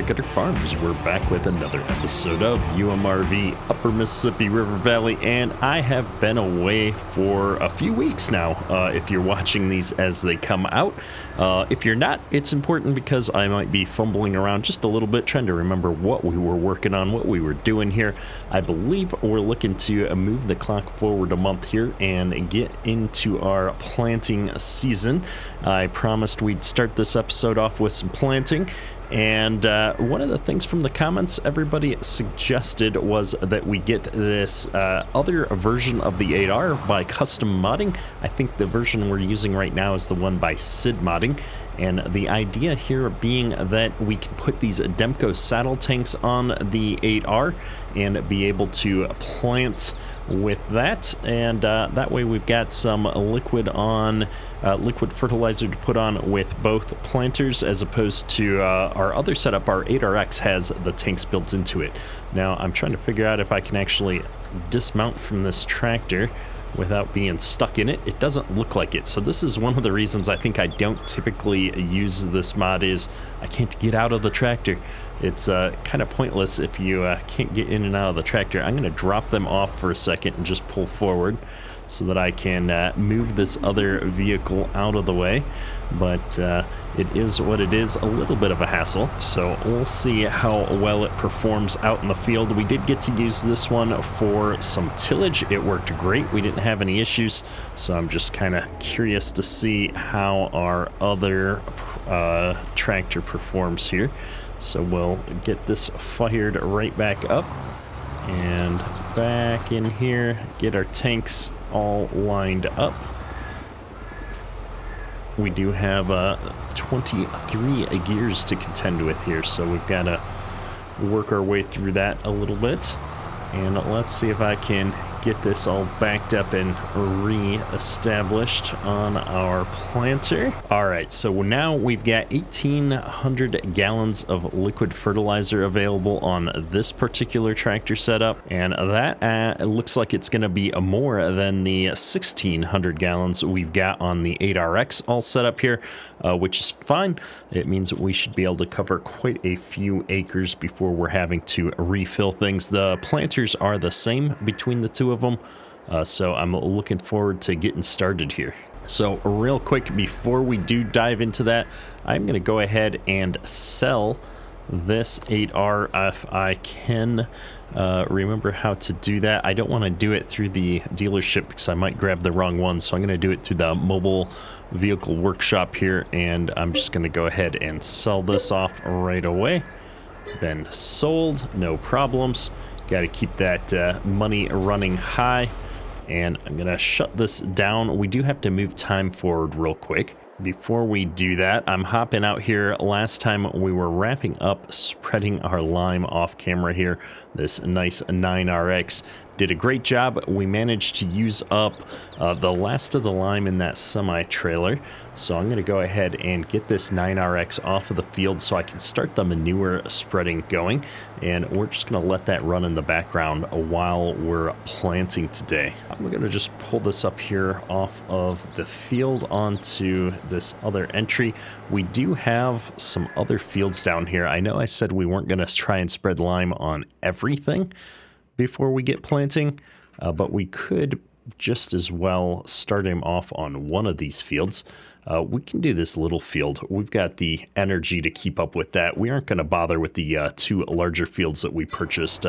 Gutter Farms. We're back with another episode of UMRV Upper Mississippi River Valley, and I have been away for a few weeks now, if you're watching these as they come out. If you're not, it's important because I might be fumbling around just a little bit trying to remember what we were working on, what we were doing here. I believe we're looking to move the clock forward a month here and get into our planting season. I promised we'd start this episode off with some planting, and one of the things from the comments everybody suggested was that we get this other version of the 8R by custom modding. I think the version we're using right now is the one by Sid Modding, and the idea here being that we can put these Demco saddle tanks on the 8R and be able to plant with that, and that way we've got some liquid fertilizer to put on with both planters, as opposed to our other setup. Our 8RX has the tanks built into it. Now I'm trying to figure out if I can actually dismount from this tractor without being stuck in it. It doesn't look like it, so this is one of the reasons I think I don't typically use this mod, is I can't get out of the tractor. It's kind of pointless if you can't get in and out of the tractor. I'm going to drop them off for a second and just pull forward so that I can move this other vehicle out of the way, but it is what it is, a little bit of a hassle, so we'll see how well it performs out in the field. We did get to use this one for some tillage. It worked great. We didn't have any issues, so I'm just kind of curious to see how our other tractor performs here. So we'll get this fired right back up and back in here, get our tanks all lined up. We do have 23 gears to contend with here, so we've got to work our way through that a little bit. And let's see if I can get this all backed up and re-established on our planter. All right, so now we've got 1,800 gallons of liquid fertilizer available on this particular tractor setup, and that looks like it's going to be more than the 1,600 gallons we've got on the 8RX all set up here, which is fine. It means that we should be able to cover quite a few acres before we're having to refill things. The planters are the same between the two of them, so I'm looking forward to getting started here. So real quick before we do dive into that, I'm going to go ahead and sell this 8R if I can remember how to do that. I don't want to do it through the dealership because I might grab the wrong one, so I'm going to do it through the mobile vehicle workshop here, and I'm just going to go ahead and sell this off right away. Then sold, no problems. Got to keep that money running high, and I'm gonna shut this down. We do have to move time forward real quick. Before we do that, I'm hopping out here. Last time we were wrapping up spreading our lime off camera here. This nice 9RX did a great job. We managed to use up the last of the lime in that semi-trailer. So I'm going to go ahead and get this 9RX off of the field so I can start the manure spreading going. And we're just going to let that run in the background while we're planting today. I'm going to just pull this up here off of the field onto this other entry. We do have some other fields down here. I know I said we weren't going to try and spread lime on everything before we get planting, but we could just as well start him off on one of these fields. We can do this little field. We've got the energy to keep up with that. We aren't going to bother with the two larger fields that we purchased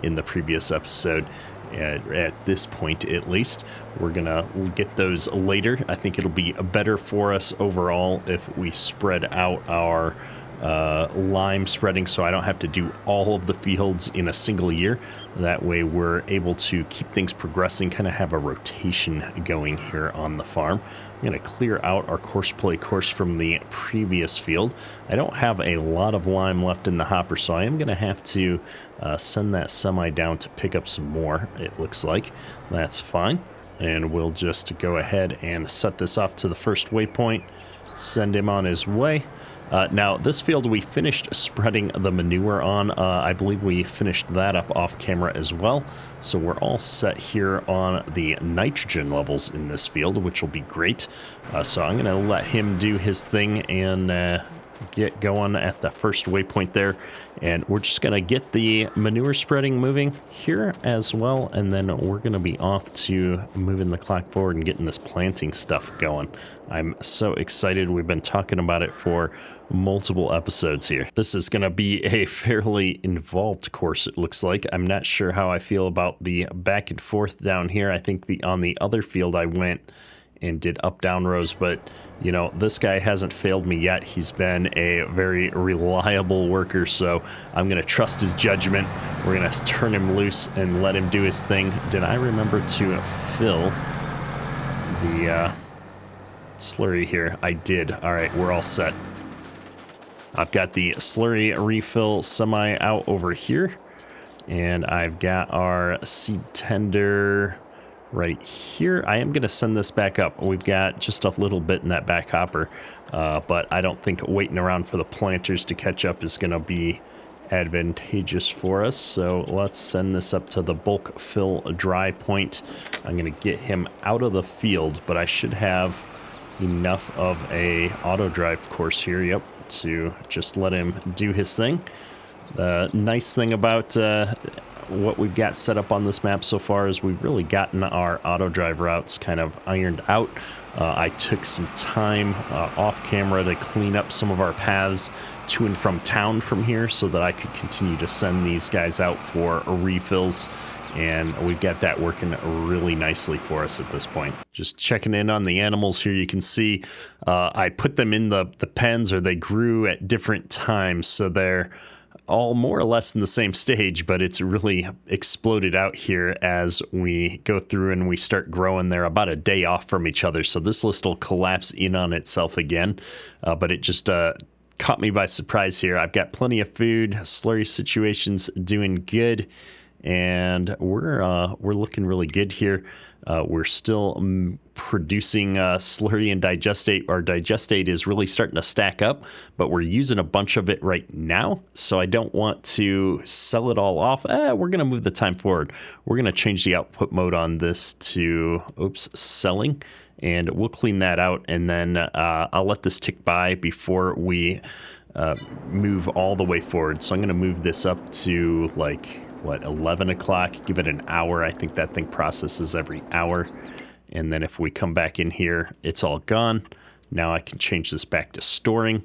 in the previous episode. At this point, at least, we're gonna get those later. I think it'll be better for us overall if we spread out our lime spreading, so I don't have to do all of the fields in a single year. That way we're able to keep things progressing, kind of have a rotation going here on the farm. I'm going to clear out our courseplay course from the previous field. I don't have a lot of lime left in the hopper, so I am going to have to send that semi down to pick up some more, it looks like. That's fine. And we'll just go ahead and set this off to the first waypoint, send him on his way. Now, this field we finished spreading the manure on. I believe we finished that up off camera as well. So we're all set here on the nitrogen levels in this field, which will be great. So I'm going to let him do his thing and get going at the first waypoint there, and we're just gonna get the manure spreading moving here as well, and then we're gonna be off to moving the clock forward and getting this planting stuff going. I'm so excited. We've been talking about it for multiple episodes here. This is gonna be a fairly involved course, it looks like. I'm not sure how I feel about the back and forth down here. I think on the other field I went and did up down rows, but you know, this guy hasn't failed me yet. He's been a very reliable worker, so I'm gonna trust his judgment. We're gonna turn him loose and let him do his thing. Did I remember to fill the slurry here? I did. All right, we're all set. I've got the slurry refill semi out over here, and I've got our seed tender right here. I am going to send this back up. We've got just a little bit in that back hopper, but I don't think waiting around for the planters to catch up is going to be advantageous for us. So let's send this up to the bulk fill dry point. I'm going to get him out of the field, but I should have enough of a auto drive course here, yep, to just let him do his thing. The nice thing about what we've got set up on this map so far is we've really gotten our auto drive routes kind of ironed out. I took some time off camera to clean up some of our paths to and from town from here so that I could continue to send these guys out for refills, and we've got that working really nicely for us at this point. Just checking in on the animals here. You can see I put them in the pens, or they grew at different times, so they're all more or less in the same stage, but it's really exploded out here as we go through and we start growing. They're about a day off from each other, so this list will collapse in on itself again, but it just caught me by surprise here. I've got plenty of food. Slurry situation's doing good, and we're looking really good here. We're still producing slurry and digestate. Our digestate is really starting to stack up, but we're using a bunch of it right now, so I don't want to sell it all off. We're going to move the time forward. We're going to change the output mode on this to, selling, and we'll clean that out, and then I'll let this tick by before we move all the way forward. So I'm going to move this up to, like, what, 11 o'clock, give it an hour. I think that thing processes every hour. And then if we come back in here, it's all gone. Now I can change this back to storing,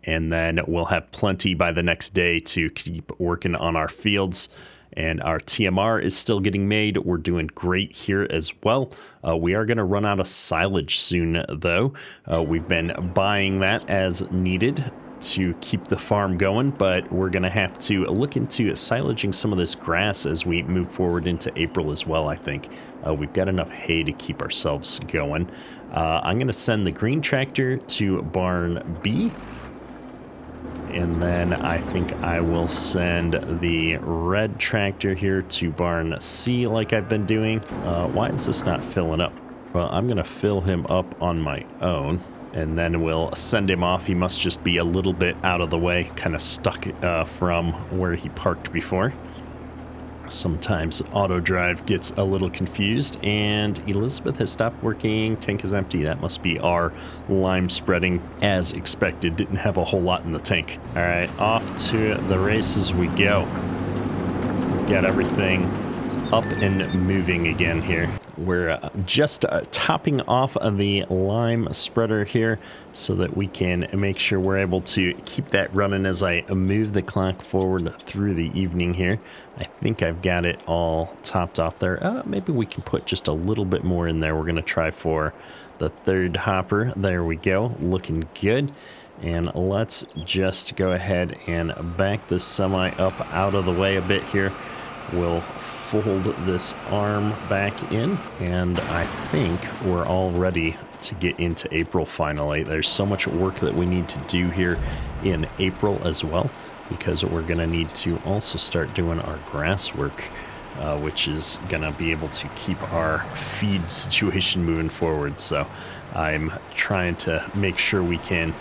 and then we'll have plenty by the next day to keep working on our fields. And our TMR is still getting made. We're doing great here as well. We are going to run out of silage soon, though. We've been buying that as needed to keep the farm going, but we're going to have to look into silaging some of this grass as we move forward into April as well, I think. We've got enough hay to keep ourselves going. I'm going to send the green tractor to barn B, and then I think I will send the red tractor here to barn C like I've been doing. Why is this not filling up? Well, I'm going to fill him up on my own, and then we'll send him off. He must just be a little bit out of the way, kind of stuck from where he parked before. Sometimes auto drive gets a little confused, and Elizabeth has stopped working. Tank is empty. That must be our lime spreading as expected. Didn't have a whole lot in the tank. All right, off to the races we go. Got everything up and moving again here. We're just topping off of the lime spreader here so that we can make sure we're able to keep that running as I move the clock forward through the evening here. I think I've got it all topped off there. Maybe we can put just a little bit more in there. We're going to try for the third hopper. There we go. Looking good. And let's just go ahead and back this semi up out of the way a bit here. We'll fold this arm back in, and I think we're all ready to get into April finally. There's so much work that we need to do here in April as well, because we're going to need to also start doing our grass work, which is going to be able to keep our feed situation moving forward. So I'm trying to make sure we can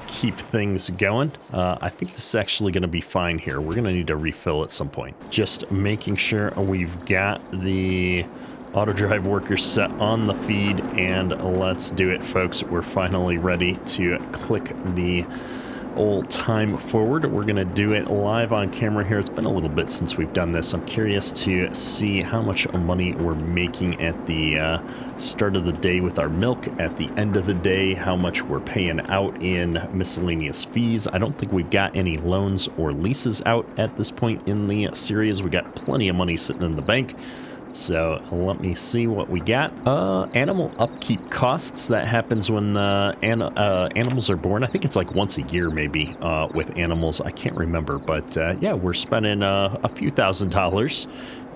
keep things going. I think this is actually going to be fine here. We're going to need to refill at some point. Just making sure we've got the auto drive workers set on the feed, and let's do it, folks. We're finally ready to click the old time forward. We're going to do it live on camera here. It's been a little bit since we've done this. I'm curious to see how much money we're making at the start of the day with our milk, at the end of the day, how much we're paying out in miscellaneous fees. I don't think we've got any loans or leases out at this point in the series. We got plenty of money sitting in the bank. So let me see what we got. Animal upkeep costs. That happens when animals are born. I think it's like once a year maybe with animals. I can't remember. But yeah, we're spending a few $1,000s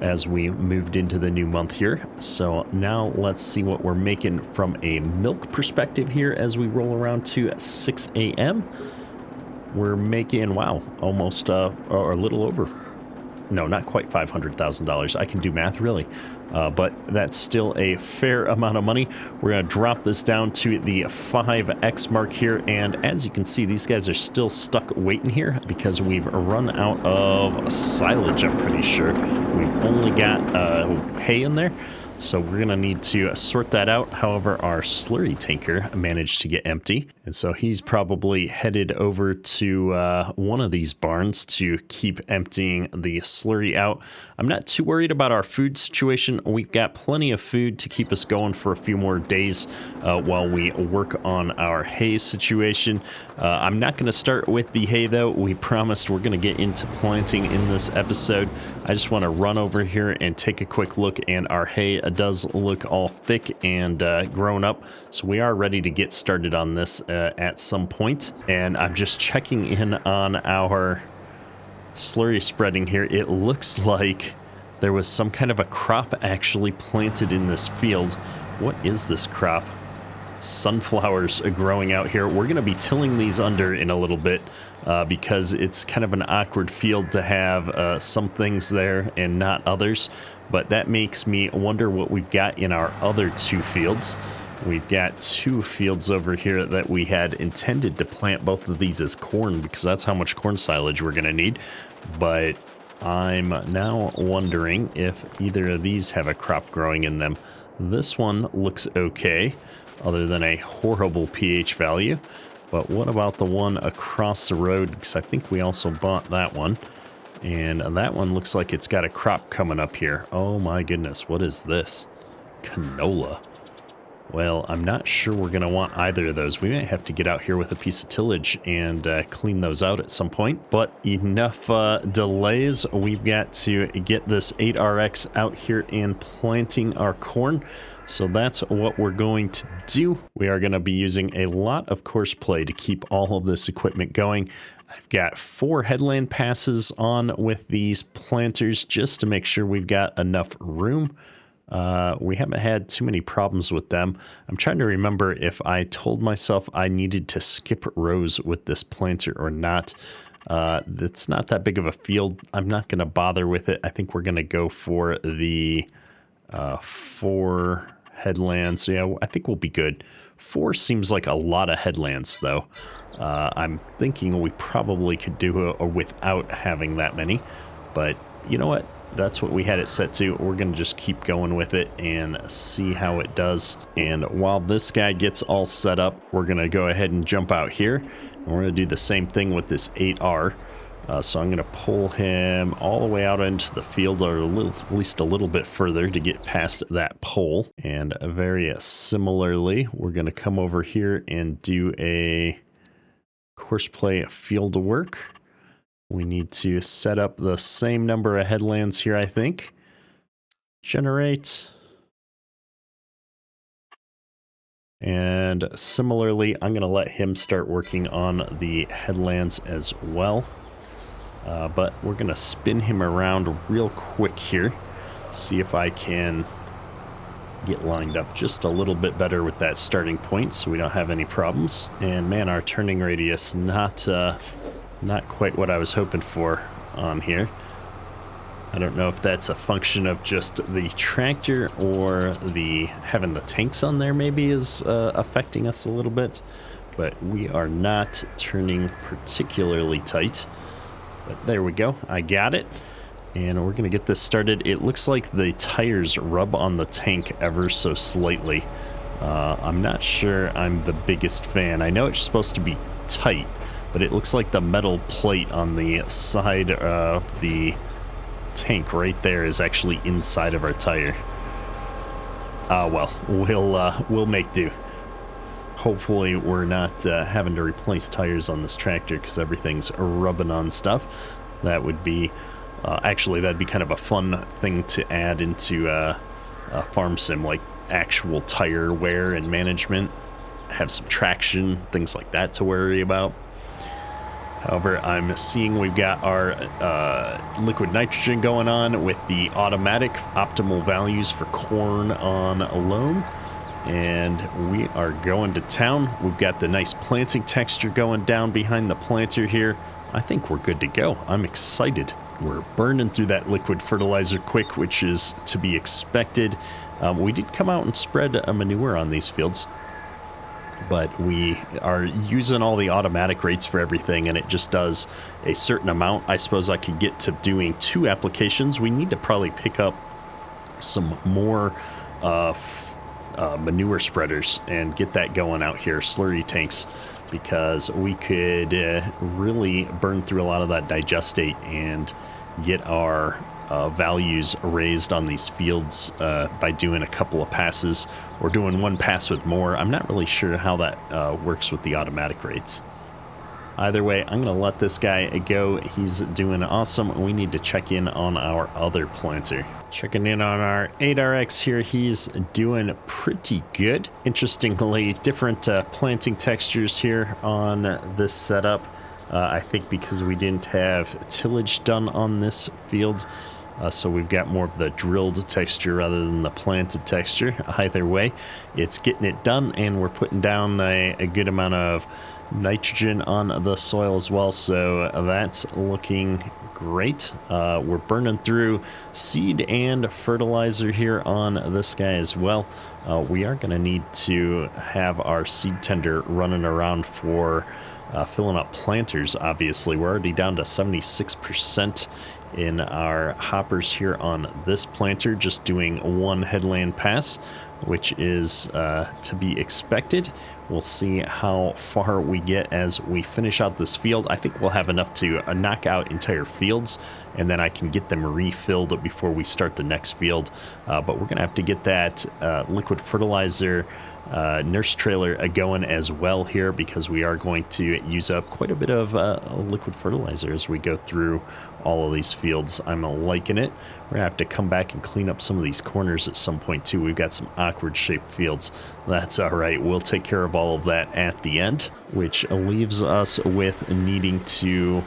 as we moved into the new month here. So now let's see what we're making from a milk perspective here as we roll around to 6 a.m. We're making, wow, almost or a little over. No, not quite $500,000. I can do math, really. But that's still a fair amount of money. We're going to drop this down to the 5X mark here. And as you can see, these guys are still stuck waiting here because we've run out of silage, I'm pretty sure. We've only got hay in there. So we're going to need to sort that out. However, our slurry tanker managed to get empty. And so he's probably headed over to one of these barns to keep emptying the slurry out. I'm not too worried about our food situation. We've got plenty of food to keep us going for a few more days while we work on our hay situation. I'm not going to start with the hay, though. We promised we're going to get into planting in this episode. I just want to run over here and take a quick look, and our hay does look all thick and grown up, so we are ready to get started on this at some point. And I'm just checking in on our slurry spreading here. It looks like there was some kind of a crop actually planted in this field. What is this crop? Sunflowers are growing out here. We're going to be tilling these under in a little bit because it's kind of an awkward field to have some things there and not others. But that makes me wonder what we've got in our other two fields. We've got two fields over here that we had intended to plant both of these as corn because that's how much corn silage we're going to need. But I'm now wondering if either of these have a crop growing in them. This one looks okay, other than a horrible pH value. But what about the one across the road? Because I think we also bought that one. And that one looks like it's got a crop coming up here. Oh my goodness, what is this? Canola. Well, I'm not sure we're going to want either of those. We might have to get out here with a piece of tillage and clean those out at some point. But enough delays. We've got to get this 8RX out here and planting our corn. So that's what we're going to do. We are going to be using a lot of course play to keep all of this equipment going. I've got 4 headland passes on with these planters just to make sure we've got enough room. We haven't had too many problems with them. I'm trying to remember if I told myself I needed to skip rows with this planter or not. It's not that big of a field. I'm not going to bother with it. I think we're going to go for the 4 headlands. So yeah, I think we'll be good. 4 seems like a lot of headlands, though. I'm thinking we probably could do a without having that many. But you know what? That's what we had it set to. We're going to just keep going with it and see how it does. And while this guy gets all set up, we're going to go ahead and jump out here. And we're going to do the same thing with this 8R. So I'm going to pull him all the way out into the field, or at least a little bit further to get past that pole. And very similarly, we're going to come over here and do a course play field work. We need to set up the same number of headlands here, I think. Generate. And similarly, I'm going to let him start working on the headlands as well. But we're going to spin him around real quick here. See if I can get lined up just a little bit better with that starting point so we don't have any problems. And man, our turning radius not quite what I was hoping for on here. I don't know if that's a function of just the tractor or the having the tanks on there maybe is affecting us a little bit. But we are not turning particularly tight. But there we go. I got it. And we're going to get this started. It looks like the tires rub on the tank ever so slightly. I'm not sure I'm the biggest fan. I know it's supposed to be tight, but it looks like the metal plate on the side of the tank right there is actually inside of our tire. Well, we'll make do. Hopefully we're not having to replace tires on this tractor because everything's rubbing on stuff. That would be actually, that'd be kind of a fun thing to add into a farm sim, like actual tire wear and management, have some traction, things like that to worry about. However, I'm seeing we've got our liquid nitrogen going on with the automatic optimal values for corn on loam. And we are going to town. We've got the nice planting texture going down behind the planter here. I think we're good to go. I'm excited. We're burning through that liquid fertilizer quick, which is to be expected. We did come out and spread a manure on these fields, but we are using all the automatic rates for everything, and it just does a certain amount. I suppose I could get to doing 2 applications. We need to probably pick up some more manure spreaders and get that going out here, slurry tanks, because we could really burn through a lot of that digestate and get our values raised on these fields by doing a couple of passes or doing 1 pass with more. I'm not really sure how that works with the automatic rates. Either way, I'm going to let this guy go. He's doing awesome. We need to check in on our other planter. Checking in on our 8RX here. He's doing pretty good. Interestingly, different planting textures here on this setup. I think because we didn't have tillage done on this field. So we've got more of the drilled texture rather than the planted texture. Either way, it's getting it done, and we're putting down a good amount of nitrogen on the soil as well, so that's looking great. We're burning through seed and fertilizer here on this guy as well. We are going to need to have our seed tender running around for filling up planters. Obviously, we're already down to 76% in our hoppers here on this planter, just doing 1 headland pass, which is to be expected. We'll see how far we get as we finish out this field. I think we'll have enough to knock out entire fields, and then I can get them refilled before we start the next field. But we're going to have to get that liquid fertilizer nurse trailer going as well here, because we are going to use up quite a bit of liquid fertilizer as we go through all of these fields. I'm liking it. We're gonna have to come back and clean up some of these corners at some point too. We've got some awkward shaped fields. That's all right. We'll take care of all of that at the end, which leaves us with needing to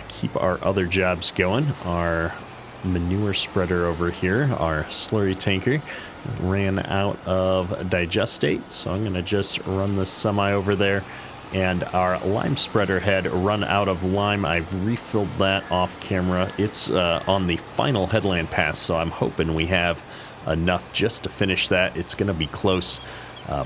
keep our other jobs going. Our manure spreader over here, our slurry tanker, ran out of digestate, so I'm going to just run this semi over there. And our lime spreader had run out of lime. I refilled that off camera. It's on the final headland pass, so I'm hoping we have enough just to finish that. It's going to be close,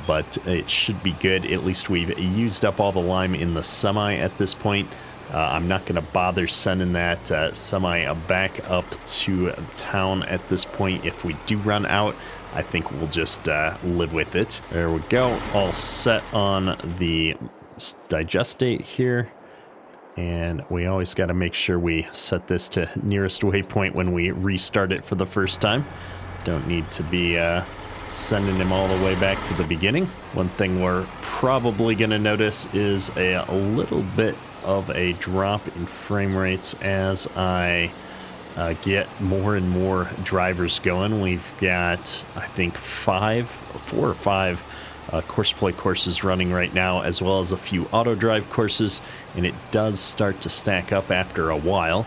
but it should be good. At least we've used up all the lime in the semi at this point. I'm not going to bother sending that semi back up to town at this point. If we do run out, I think we'll just live with it. There we go. All set on the digestate here. And we always got to make sure we set this to nearest waypoint when we restart it for the first time. Don't need to be sending him all the way back to the beginning. One thing we're probably going to notice is a little bit of a drop in frame rates as I get more and more drivers going. We've got, I think, 4 or 5 course play courses running right now, as well as a few auto drive courses, and it does start to stack up after a while.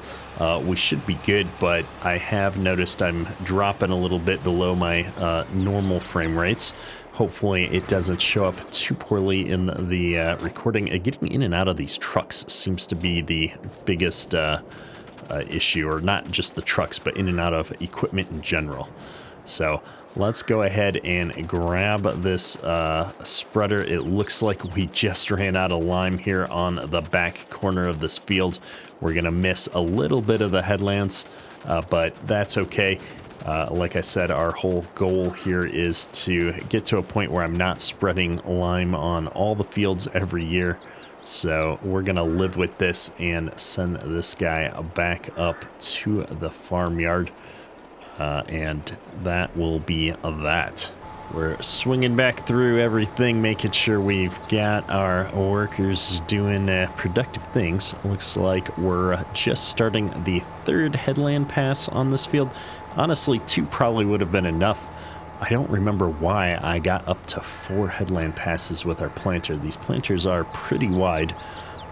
We should be good, but I have noticed I'm dropping a little bit below my normal frame rates. Hopefully it doesn't show up too poorly in the recording. Getting in and out of these trucks seems to be the biggest issue, or not just the trucks, but in and out of equipment in general. So let's go ahead and grab this spreader. It looks like we just ran out of lime here on the back corner of this field. We're going to miss a little bit of the headlands, but that's okay. Like I said, our whole goal here is to get to a point where I'm not spreading lime on all the fields every year. So we're going to live with this and send this guy back up to the farmyard. And that will be that. We're swinging back through everything, making sure we've got our workers doing productive things. Looks like we're just starting the 3rd headland pass on this field. Honestly, 2 probably would have been enough. I don't remember why I got up to 4 headland passes with our planter. These planters are pretty wide.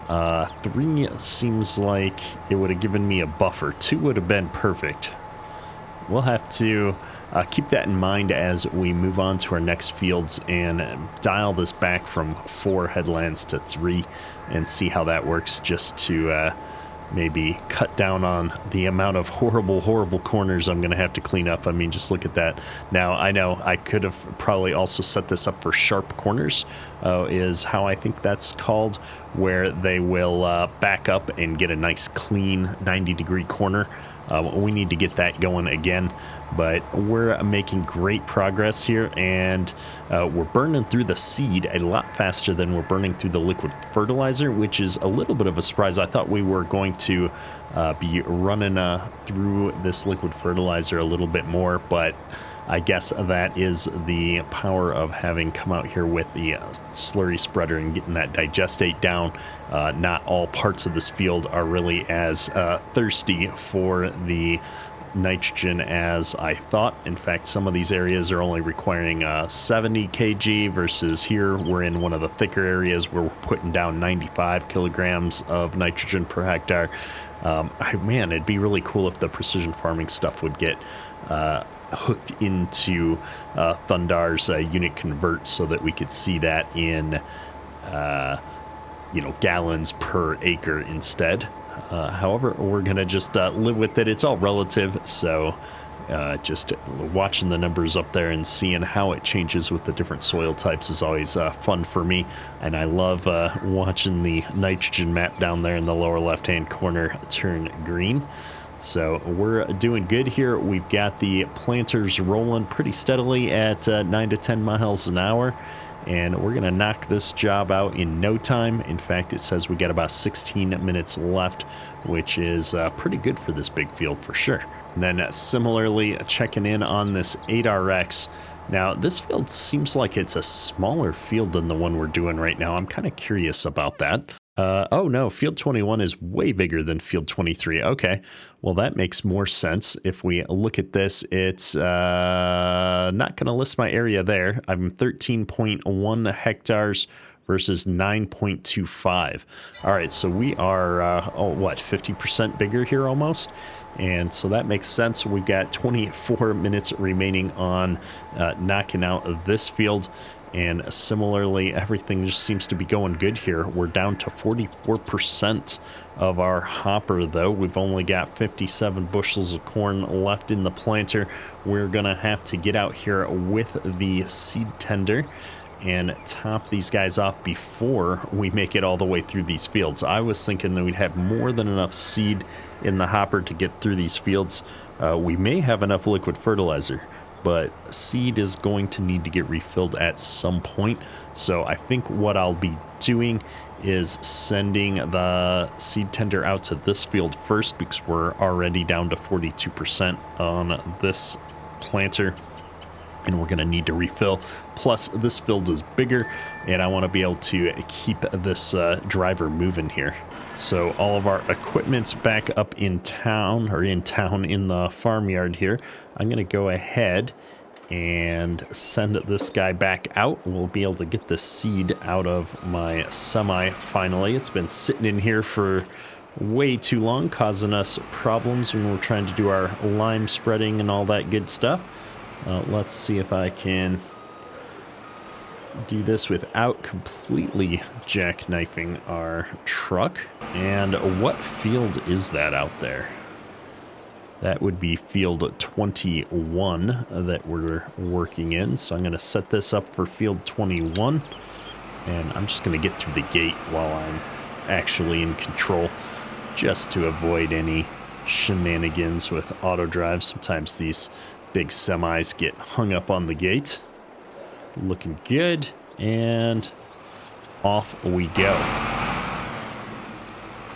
3 seems like it would have given me a buffer. 2 would have been perfect. We'll have to keep that in mind as we move on to our next fields and dial this back from 4 headlands to 3 and see how that works, just to maybe cut down on the amount of horrible corners I'm going to have to clean up. I mean, just look at that. Now, I know I could have probably also set this up for sharp corners, is how I think that's called, where they will back up and get a nice clean 90-degree corner. We need to get that going again, but we're making great progress here, and we're burning through the seed a lot faster than we're burning through the liquid fertilizer, which is a little bit of a surprise. I thought we were going to be running through this liquid fertilizer a little bit more, but I guess that is the power of having come out here with the slurry spreader and getting that digestate down. Not all parts of this field are really as thirsty for the nitrogen as I thought. In fact, some of these areas are only requiring 70 kg versus here we're in one of the thicker areas where we're putting down 95 kilograms of nitrogen per hectare. Man, it'd be really cool if the precision farming stuff would get hooked into Thundar's unit convert so that we could see that in gallons per acre instead. However, we're gonna just live with it. It's all relative, so just watching the numbers up there and seeing how it changes with the different soil types is always fun for me, and I love watching the nitrogen map down there in the lower left hand corner turn green. So we're doing good here. We've got the planters rolling pretty steadily at 9 to 10 miles an hour, and we're going to knock this job out in no time. In fact, it says we got about 16 minutes left, which is pretty good for this big field for sure. And then similarly, checking in on this 8RX. Now, this field seems like it's a smaller field than the one we're doing right now. I'm kind of curious about that. Oh no, field 21 is way bigger than field 23. Okay, well that makes more sense. If we look at this, it's not going to list my area there. I'm 13.1 hectares versus 9.25. All right, so we are, 50% bigger here almost? And so that makes sense. We've got 24 minutes remaining on knocking out this field. And similarly, everything just seems to be going good here. We're down to 44% of our hopper, though. We've only got 57 bushels of corn left in the planter. We're going to have to get out here with the seed tender and top these guys off before we make it all the way through these fields. I was thinking that we'd have more than enough seed in the hopper to get through these fields. We may have enough liquid fertilizer, but seed is going to need to get refilled at some point. So I think what I'll be doing is sending the seed tender out to this field first, because we're already down to 42% on this planter, and we're going to need to refill. Plus, this field is bigger, and I want to be able to keep this driver moving here. So all of our equipment's back up in town, or in the farmyard here. I'm going to go ahead and send this guy back out. We'll be able to get the seed out of my semi finally. It's been sitting in here for way too long, causing us problems when we're trying to do our lime spreading and all that good stuff. Let's see if I can do this without completely jackknifing our truck. And what field is that out there? That would be field 21 that we're working in. So I'm going to set this up for field 21. And I'm just going to get through the gate while I'm actually in control, just to avoid any shenanigans with auto drive. Sometimes these big semis get hung up on the gate. Looking good, and off we go.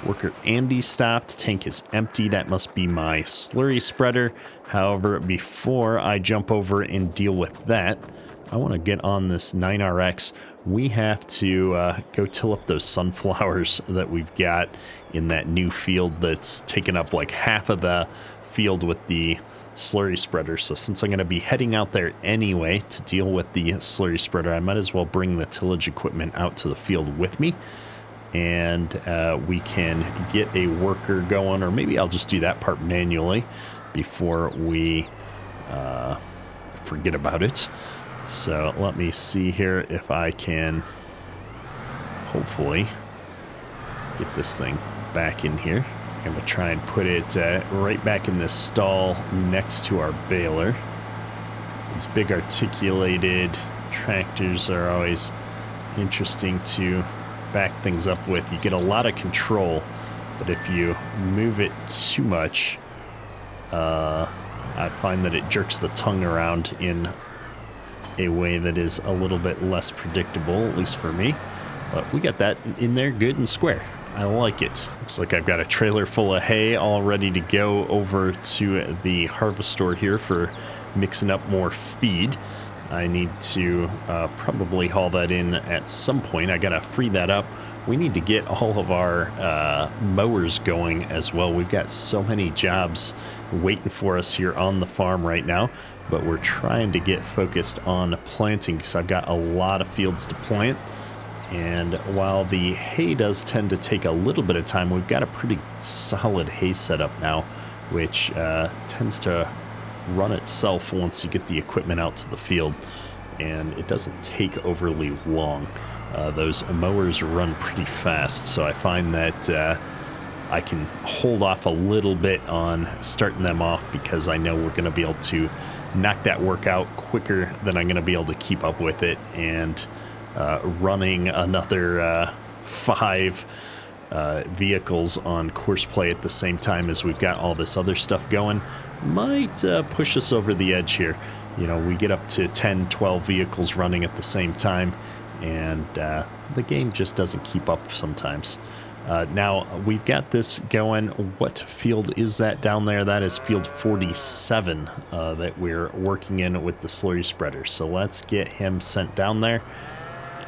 Worker Andy stopped. Tank is empty. That must be my slurry spreader. However, before I jump over and deal with that, I want to get on this 9RX. We have to go till up those sunflowers that we've got in that new field that's taken up like half of the field with the slurry spreader. So since I'm going to be heading out there anyway to deal with the slurry spreader, I might as well bring the tillage equipment out to the field with me. And we can get a worker going, or maybe I'll just do that part manually before we forget about it. So let me see here if I can hopefully get this thing back in here. And we'll try and put it right back in this stall next to our baler. These big articulated tractors are always interesting to back things up with. You get a lot of control, but if you move it too much, I find that it jerks the tongue around in a way that is a little bit less predictable, at least for me. But we got that in there good and square. I like it. Looks like I've got a trailer full of hay all ready to go over to the harvest store here for mixing up more feed. I need to probably haul that in at some point. I gotta free that up. We need to get all of our mowers going as well. We've got so many jobs waiting for us here on the farm right now, but we're trying to get focused on planting because I've got a lot of fields to plant. And while the hay does tend to take a little bit of time, we've got a pretty solid hay setup now, which tends to run itself once you get the equipment out to the field, and it doesn't take overly long. Those mowers run pretty fast, so I find that I can hold off a little bit on starting them off because I know we're going to be able to knock that work out quicker than I'm going to be able to keep up with it, and running another 5 vehicles on course play at the same time as we've got all this other stuff going might push us over the edge here. You know, we get up to 10, 12 vehicles running at the same time, and the game just doesn't keep up sometimes. Now, we've got this going. What field is that down there? That is field 47 that we're working in with the slurry spreader. So let's get him sent down there,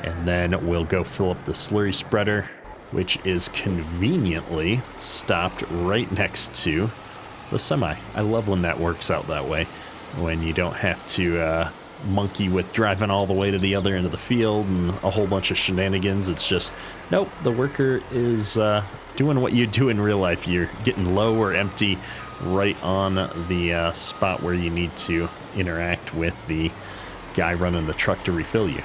and then we'll go fill up the slurry spreader, which is conveniently stopped right next to the semi. I love when that works out that way, when you don't have to monkey with driving all the way to the other end of the field and a whole bunch of shenanigans. It's just, nope, the worker is doing what you do in real life. You're getting low or empty right on the spot where you need to interact with the guy running the truck to refill you.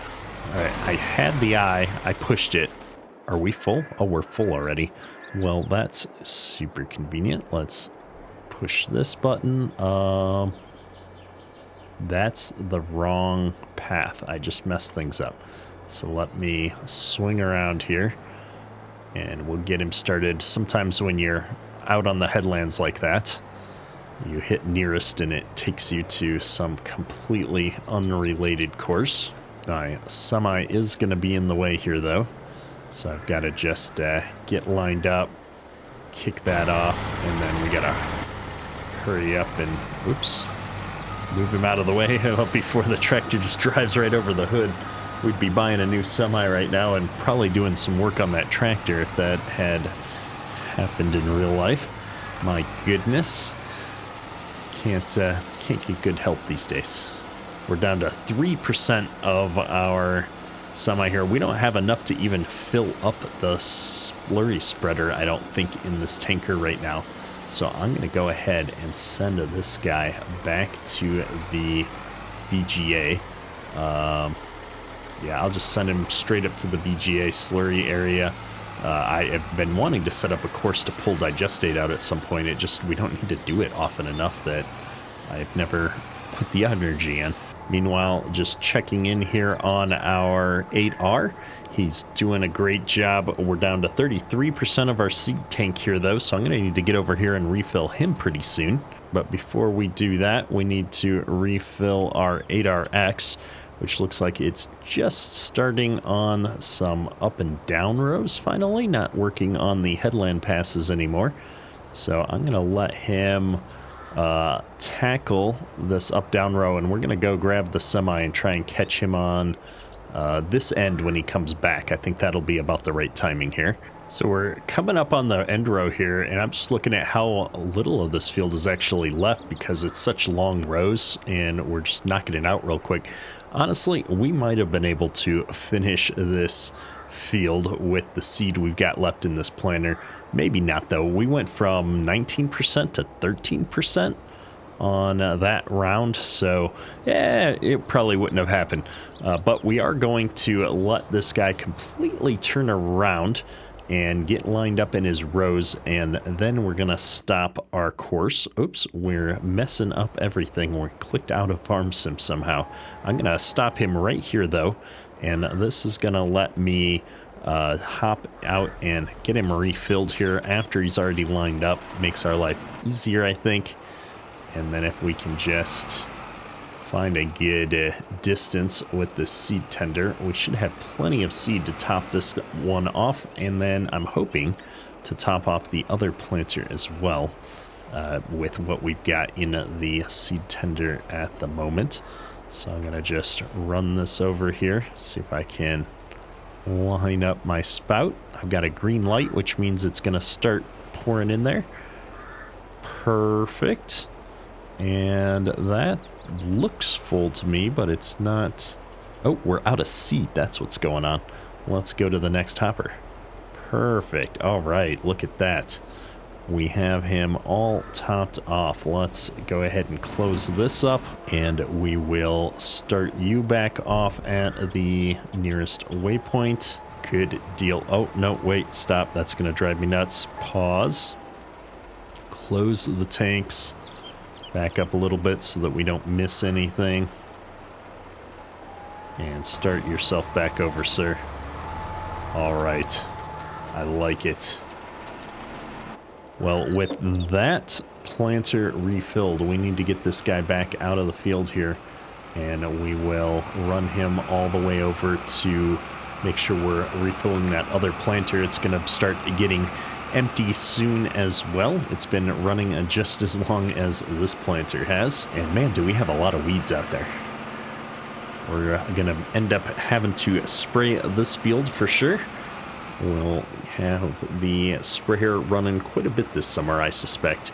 All right, I had the eye, I pushed it. Are we full? Oh, we're full already. Well, that's super convenient. Let's push this button. That's the wrong path. I just messed things up. So let me swing around here and we'll get him started. Sometimes when you're out on the headlands like that, you hit nearest and it takes you to some completely unrelated course. My semi is going to be in the way here though, so I've got to just get lined up, kick that off, and then we got to hurry up and, oops, move him out of the way before the tractor just drives right over the hood. We'd be buying a new semi right now and probably doing some work on that tractor if that had happened in real life. My goodness. Can't get good help these days. We're down to 3% of our semi here. We don't have enough to even fill up the slurry spreader, I don't think, in this tanker right now. So I'm going to go ahead and send this guy back to the BGA. Yeah, I'll just send him straight up to the BGA slurry area. I have been wanting to set up a course to pull digestate out at some point. We don't need to do it often enough that I've never put the energy in. Meanwhile, just checking in here on our 8R. He's doing a great job. We're down to 33% of our seed tank here, though, so I'm going to need to get over here and refill him pretty soon. But before we do that, we need to refill our 8RX, which looks like it's just starting on some up and down rows finally, not working on the headland passes anymore. So I'm going to let him tackle this up-down row, and we're going to go grab the semi and try and catch him on this end when he comes back. I think that'll be about the right timing here. So we're coming up on the end row here, and I'm just looking at how little of this field is actually left because it's such long rows, and we're just knocking it out real quick. Honestly, we might have been able to finish this field with the seed we've got left in this planter. Maybe not, though. We went from 19% to 13% on that round, so yeah, it probably wouldn't have happened. But we are going to let this guy completely turn around and get lined up in his rows, and then we're gonna stop our course. Oops, we're messing up everything. We're clicked out of Farm Sim somehow. I'm gonna stop him right here, though, and this is gonna let me hop out and get him refilled here after he's already lined up. Makes our life easier, I think. And then if we can just find a good distance with the seed tender, we should have plenty of seed to top this one off, and then I'm hoping to top off the other planter as well with what we've got in the seed tender at the moment. So I'm gonna just run this over here, see if I can line up my spout. I've got a green light, which means it's gonna start pouring in there. Perfect. And that looks full to me, but it's not. Oh, we're out of seed. That's what's going on. Let's go to the next hopper. Perfect. All right, look at that. We have him all topped off. Let's go ahead and close this up, and we will start you back off at the nearest waypoint. Good deal. Oh, no, wait, stop. That's going to drive me nuts. Pause. Close the tanks. Back up a little bit so that we don't miss anything. And start yourself back over, sir. All right. I like it. Well, with that planter refilled, we need to get this guy back out of the field here. And we will run him all the way over to make sure we're refilling that other planter. It's going to start getting empty soon as well. It's been running just as long as this planter has. And man, do we have a lot of weeds out there. We're going to end up having to spray this field for sure. We'll have the sprayer running quite a bit this summer, I suspect.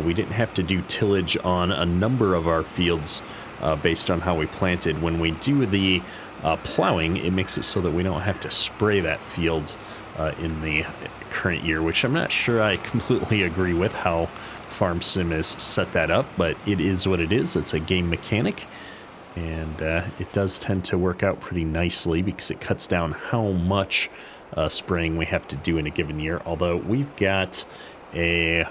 We didn't have to do tillage on a number of our fields based on how we planted. When we do the plowing, it makes it so that we don't have to spray that field in the current year, which I'm not sure I completely agree with how Farm Sim has set that up, but it is what it is. It's a game mechanic, and it does tend to work out pretty nicely because it cuts down how much spraying we have to do in a given year, although we've got a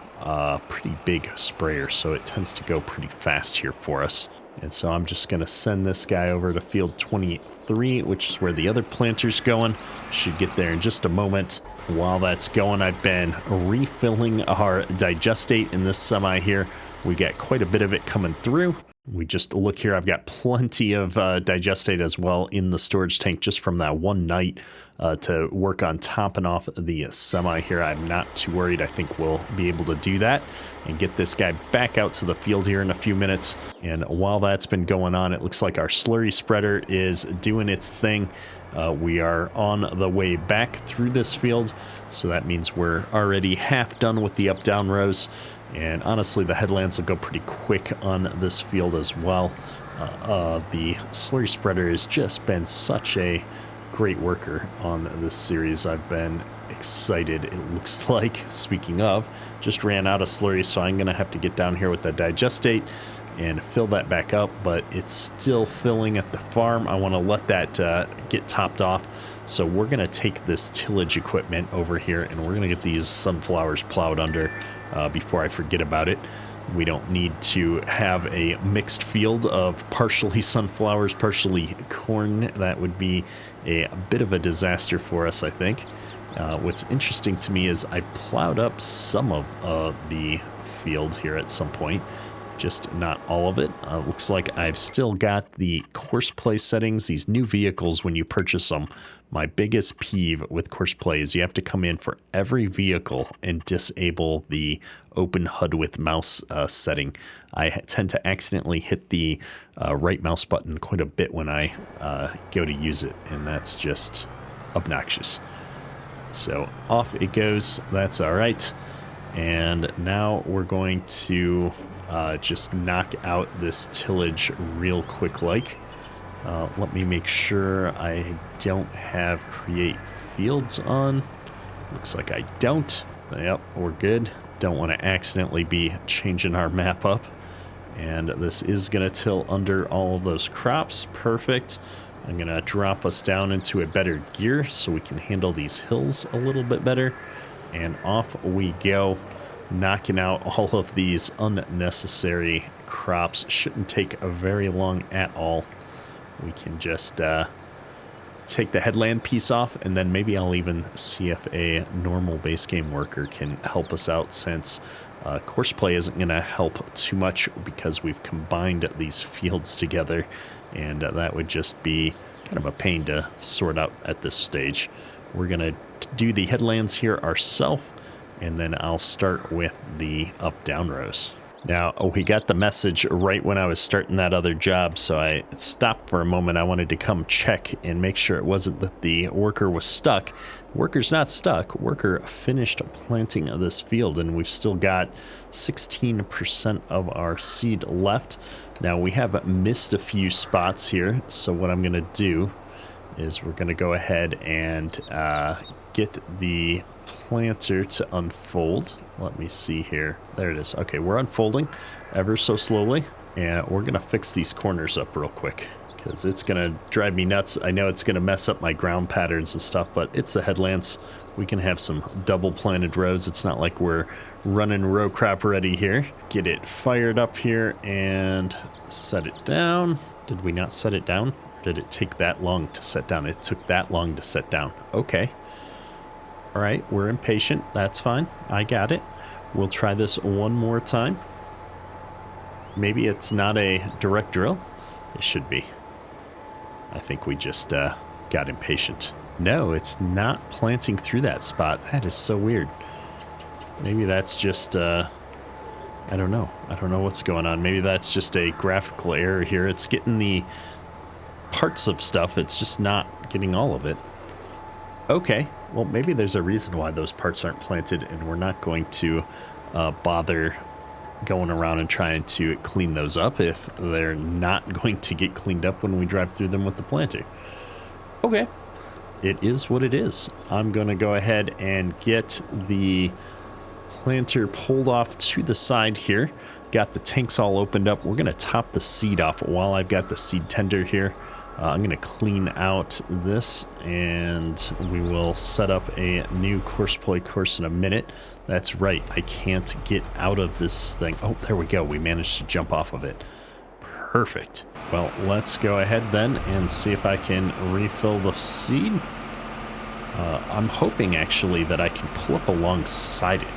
pretty big sprayer, so it tends to go pretty fast here for us. And so I'm just going to send this guy over to field 23, which is where the other planter's going. Should get there in just a moment. While that's going, I've been refilling our digestate in this semi here. We got quite a bit of it coming through. We just look here, I've got plenty of digestate as well in the storage tank just from that one night to work on topping off the semi here. I'm not too worried. I think we'll be able to do that and get this guy back out to the field here in a few minutes. And while that's been going on, it looks like our slurry spreader is doing its thing. We are on the way back through this field, so that means we're already half done with the up-down rows. And honestly, the headlands will go pretty quick on this field as well. The slurry spreader has just been such a great worker on this series. I've been excited. It looks like, speaking of, just ran out of slurry, so I'm going to have to get down here with the digestate and fill that back up, but it's still filling at the farm. I want to let that get topped off. So we're going to take this tillage equipment over here, and we're going to get these sunflowers plowed under before I forget about it. We don't need to have a mixed field of partially sunflowers, partially corn. That would be a bit of a disaster for us, I think. What's interesting to me is I plowed up some of the field here at some point, just not all of it. Looks like I've still got the course play settings, these new vehicles when you purchase them. My biggest peeve with course play is you have to come in for every vehicle and disable the open HUD with mouse setting. I tend to accidentally hit the right mouse button quite a bit when I go to use it, and that's just obnoxious. So off it goes. That's all right. And now we're going to just knock out this tillage real quick like. Let me make sure I don't have create fields on. Looks like I don't. Yep, we're good. Don't want to accidentally be changing our map up. And this is going to till under all of those crops. Perfect. I'm going to drop us down into a better gear so we can handle these hills a little bit better. And off we go, knocking out all of these unnecessary crops. Shouldn't take very long at all. We can just take the headland piece off, and then maybe I'll even see if a normal base game worker can help us out, since course play isn't going to help too much because we've combined these fields together, and that would just be kind of a pain to sort out at this stage. We're going to do the headlands here ourselves, and then I'll start with the up-down rows. Now, we got the message right when I was starting that other job, so I stopped for a moment. I wanted to come check and make sure it wasn't that the worker was stuck. Worker's not stuck. Worker finished planting this field, and we've still got 16% of our seed left. Now, we have missed a few spots here, so what I'm going to do is we're going to go ahead and get the planter to unfold. Let me see here. There it is. Okay, we're unfolding ever so slowly, and we're gonna fix these corners up real quick because it's gonna drive me nuts. I know it's gonna mess up my ground patterns and stuff, but it's the headlands. We can have some double planted rows. It's not like we're running row crop ready here. Get it fired up here and set it down. Did we not set it down? Or did it take that long to set down? It took that long to set down. Okay. All right, we're impatient. That's fine. I got it. We'll try this one more time. Maybe it's not a direct drill. It should be. I think we just got impatient. No, it's not planting through that spot. That is so weird. Maybe that's just, I don't know. I don't know what's going on. Maybe that's just a graphical error here. It's getting the parts of stuff. It's just not getting all of it. Okay, well, maybe there's a reason why those parts aren't planted, and we're not going to bother going around and trying to clean those up if they're not going to get cleaned up when we drive through them with the planter. Okay, it is what it is. I'm going to go ahead and get the planter pulled off to the side here. Got the tanks all opened up. We're going to top the seed off while I've got the seed tender here. I'm going to clean out this, and we will set up a new course play course in a minute. That's right, I can't get out of this thing. Oh, there we go. We managed to jump off of it. Perfect. Well, let's go ahead then and see if I can refill the seed. I'm hoping actually that I can pull up alongside it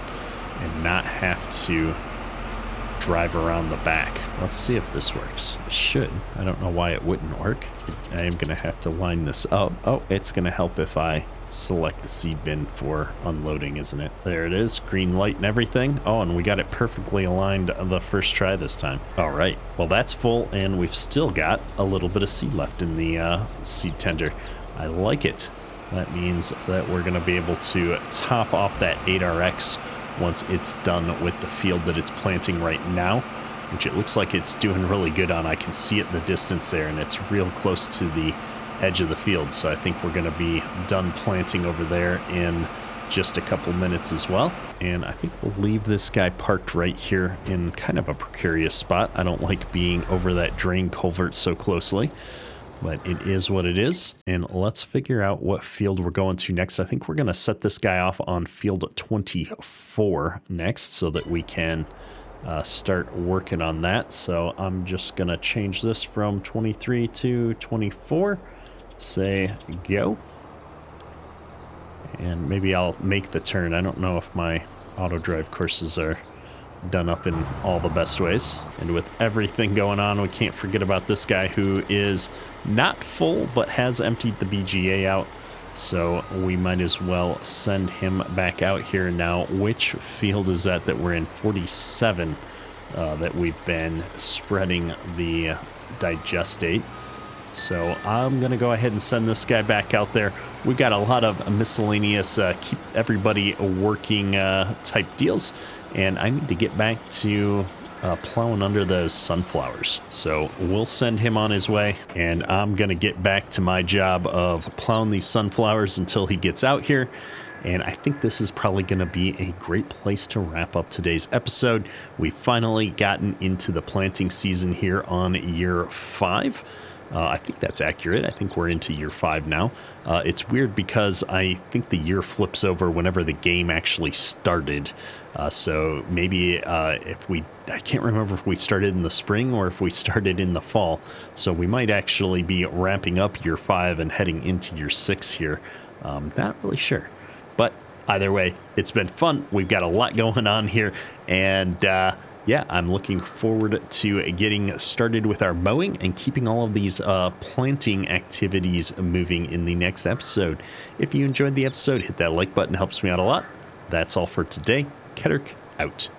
and not have to drive around the back. Let's see if this works. It should. I don't know why it wouldn't work. I am going to have to line this up. Oh, it's going to help if I select the seed bin for unloading, isn't it? There it is. Green light and everything. Oh, and we got it perfectly aligned the first try this time. All right. Well, that's full, and we've still got a little bit of seed left in the seed tender. I like it. That means that we're going to be able to top off that 8RX once it's done with the field that it's planting right now, which it looks like it's doing really good on. I can see it in the distance there, and it's real close to the edge of the field. So I think we're going to be done planting over there in just a couple minutes as well. And I think we'll leave this guy parked right here in kind of a precarious spot. I don't like being over that drain culvert so closely, but it is what it is. And let's figure out what field we're going to next. I think we're going to set this guy off on field 24 next so that we can start working on that. So I'm just going to change this from 23 to 24. Say go. And maybe I'll make the turn. I don't know if my auto drive courses are done up in all the best ways. And with everything going on, we can't forget about this guy who is not full but has emptied the BGA out. So we might as well send him back out here now. Which field is that we're in? 47 that we've been spreading the digestate. So I'm going to go ahead and send this guy back out there. We got a lot of miscellaneous keep everybody working type deals. And I need to get back to plowing under those sunflowers. So we'll send him on his way, and I'm going to get back to my job of plowing these sunflowers until he gets out here. And I think this is probably going to be a great place to wrap up today's episode. We've finally gotten into the planting season here on year 5. I think that's accurate. I think we're into year 5 now. It's weird because I think the year flips over whenever the game actually started. So maybe I can't remember if we started in the spring or if we started in the fall. So we might actually be wrapping up year 5 and heading into year 6 here. Not really sure. But either way, it's been fun. We've got a lot going on here. And yeah, I'm looking forward to getting started with our mowing and keeping all of these planting activities moving in the next episode. If you enjoyed the episode, hit that like button. Helps me out a lot. That's all for today. Ketterk out.